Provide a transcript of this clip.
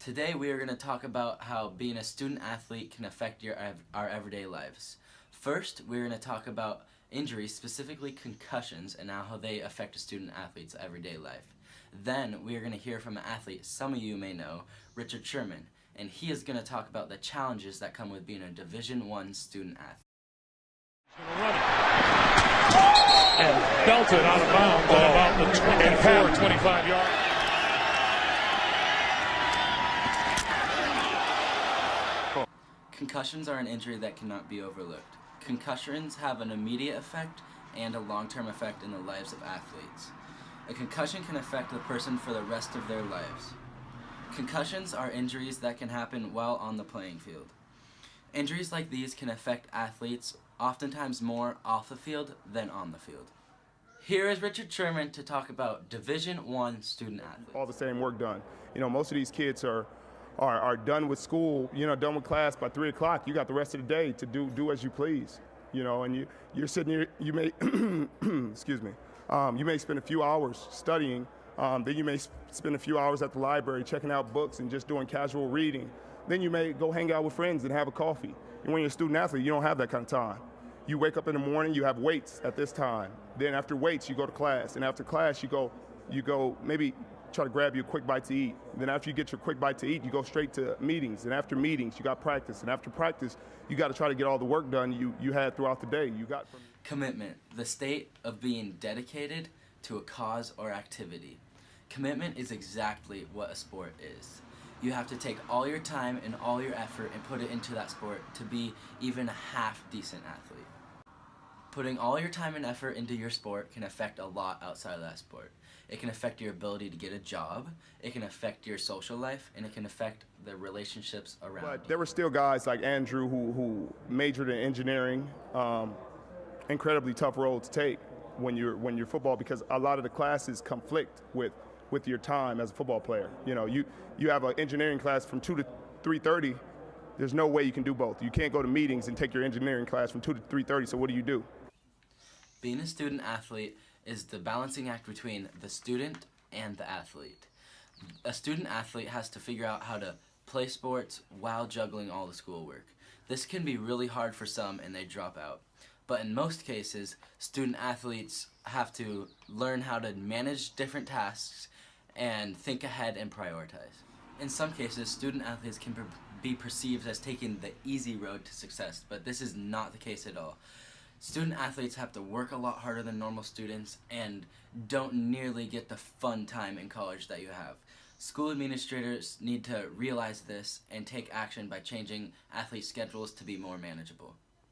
Today we are going to talk about how being a student athlete can affect our everyday lives. First, we're going to talk about injuries, specifically concussions, and how they affect a student athlete's everyday life. Then we are going to hear from an athlete some of you may know, Richard Sherman, and he is going to talk about the challenges that come with being a Division I student athlete. And belted out of bounds at about the 24, 25 yards. Concussions are an injury that cannot be overlooked. Concussions have an immediate effect and a long-term effect in the lives of athletes. A concussion can affect the person for the rest of their lives. Concussions are injuries that can happen while on the playing field. Injuries like these can affect athletes oftentimes more off the field than on the field. Here is Richard Sherman to talk about Division I student athletes. All the same work done. You know, most of these kids are done with school, done with class by 3 o'clock. You got the rest of the day to do as you please, and you're sitting here, you may, excuse me, you may spend a few hours studying, then you may spend a few hours at the library checking out books and just doing casual reading. Then you may go hang out with friends and have a coffee. And when you're a student athlete, you don't have that kind of time. You wake up in the morning, you have weights at this time. Then after weights, you go to class. And after class, you go maybe try to grab you a quick bite to eat. Then after you get your quick bite to eat, you go straight to meetings. And after meetings, you got practice. And after practice, you got to try to get all the work done you had throughout the day. Commitment, the state of being dedicated to a cause or activity. Commitment is exactly what a sport is. You have to take all your time and all your effort and put it into that sport to be even a half decent athlete. Putting all your time and effort into your sport can affect a lot outside of that sport. It can affect your ability to get a job, it can affect your social life, and it can affect the relationships around you. But there were still guys like Andrew who majored in engineering, incredibly tough role to take when you're football, because a lot of the classes conflict with your time as a football player. You have an engineering class from 2 to 3:30. There's no way you can do both. You can't go to meetings and take your engineering class from 2 to 3:30, so what do? Being a student athlete is the balancing act between the student and the athlete. A student athlete has to figure out how to play sports while juggling all the schoolwork. This can be really hard for some and they drop out. But in most cases, student athletes have to learn how to manage different tasks and think ahead and prioritize. In some cases, student athletes can be perceived as taking the easy road to success, but this is not the case at all. Student athletes have to work a lot harder than normal students and don't nearly get the fun time in college that you have. School administrators need to realize this and take action by changing athlete schedules to be more manageable.